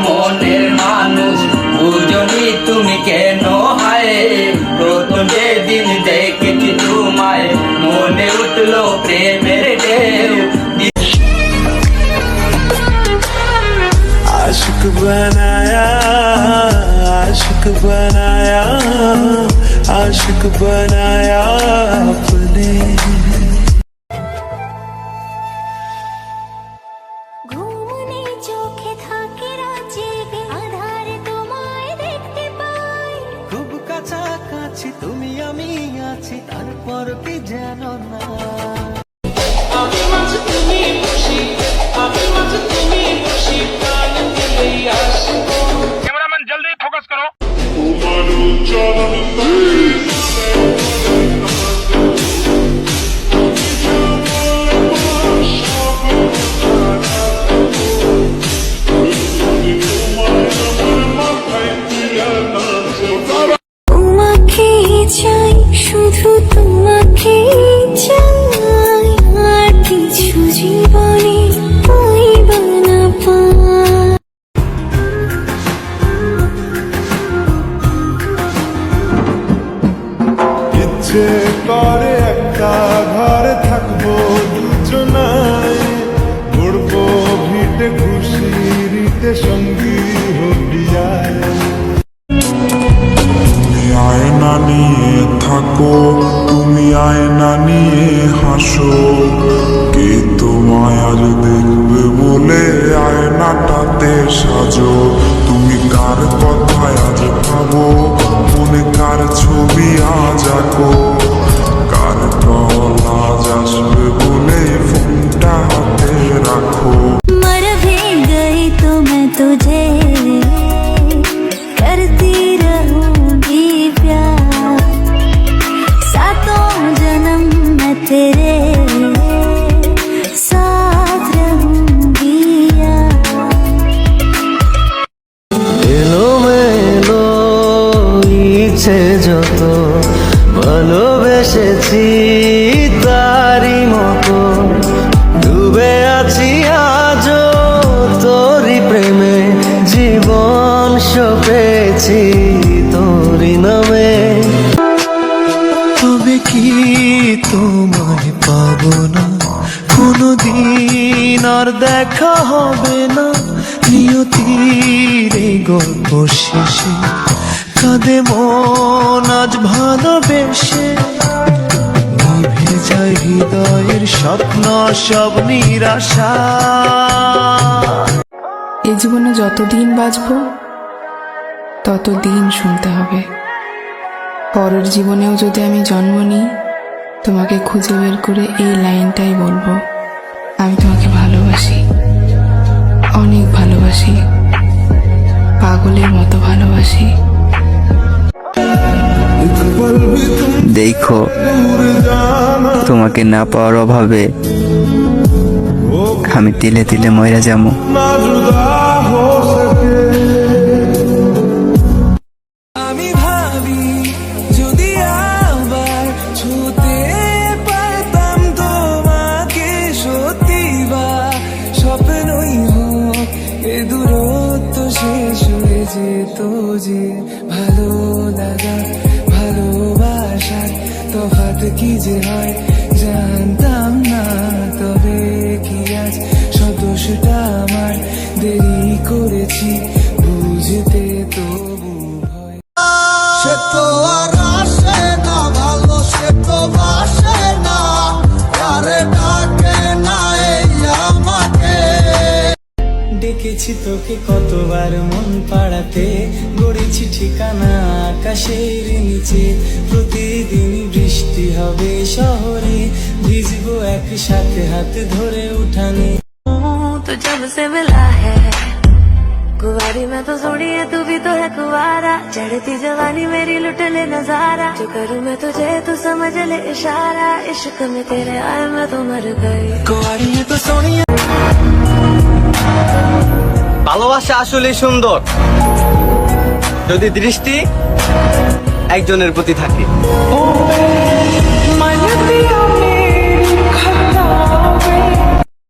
মনের মানুষ বুঝনি তুমি কেন হায়। প্রথম যেদিন দেখেছি তোমায় মনে উঠলো প্রেমের ঢেউ। आशिक बनाया आशिक बनाया आशिक बनाया अपने। ঘুমনে চোখে থাকে রাজেগে আধার তোমায় দেখতে পাই। খুব কাছাকাছি তুমি আমি আছি তারপর কি জানো না। আমি মাঝে তুমি খুশি আমি মাঝে তুমি খুশি প্রাণ দিলেই আসবো। कैमरामैन जल्दी फोकस करो। তোমাকে চাই শুধু তোমাকে চাই আর কিছু জীবনে পাইবা না পাই। ইচ্ছে করে একটা ঘরে থাকবো দুজনায়, ঘুরবো ভিটে খুশিতে সঙ্গী হবিয়ায়। তুমি আয়না নিয়ে থাকো তুমি আয়না নিয়ে হাসো, কে তোমায় আজ দেখবে বলে আয়নাটাতে সাজো। তুমি কার কথায় আজ ভাবো মনে কার ছবি আজ আঁকো, কার কল আজ আসবে বলে ফোনটা হাতে রাখো। मर भी गई तो मैं तुझे करती रहूंगी प्यार, सातों जन्म मैं तेरे साथ रहूंगी यार। এলোমেলো ইচ্ছে যত ভালোবেসেছি তারই মতো ডুবে আছি আজও তোরই প্রেমে, জীবন সপেছি তোরই নামে। তবে কি তোমায় পাবো না কোনোদিন আর দেখা হবে না, নিয়তির এই গল্প শেষে কাঁদে মন আজ ভালোবেসে। নিভে যায় হৃদয়ের স্বপ্ন সব নিরাশা। এই জীবনে যতদিন বাঁচবো ততদিন শুনতে হবে। পরের জীবনেও যদি আমি জন্ম নিই তোমাকে খুঁজে বের করে এই লাইনটাই বলবো, আমি তোমাকে ভালোবাসি, অনেক ভালোবাসি, পাগলের মতো ভালোবাসি। দেখো তোমাকে না পাওয়ার অভাবে আমি তিলে তিলে মরে যাবো। আমি ভাবি যদি আবার ছুতে পারতাম তোমাকে, সত্যি বা স্বপ্নই হোক এ দূরত্ব শেষ হয়ে যেত যে। ভালো লাগা ভালোবাসার তফাৎ কি যে হয় জানতাম না, তবে কি আজ সব দোষটা আমার, দেরি করেছি বুঝতে তবু ভয়। সে তো আর আসে না ভালো সে তো বাসে না, আরে ডাকে না এই আমাকে। ডেকেছি তোকে কতবার মন পাড়াতে, গড়েছি ঠিকানা আকাশের নিচে। প্রতিদিন বৃষ্টি হবে শহরে, ভিজবো একসাথে হাত ধরে উঠানে। तो जब से मिला है कुंवारी में तो सोनी है, तू भी तो है कुंवारा। चढ़ती जवानी मेरी लुट ले नजारा, जो करूँ मैं तुझे तू समझ ले इशारा। इश्क में तेरे आए मैं तो मर गई। কুয়ারি में तो सोनिया। ভালোবাসা আসলে সুন্দর যদি দৃষ্টি একজনের প্রতি থাকে।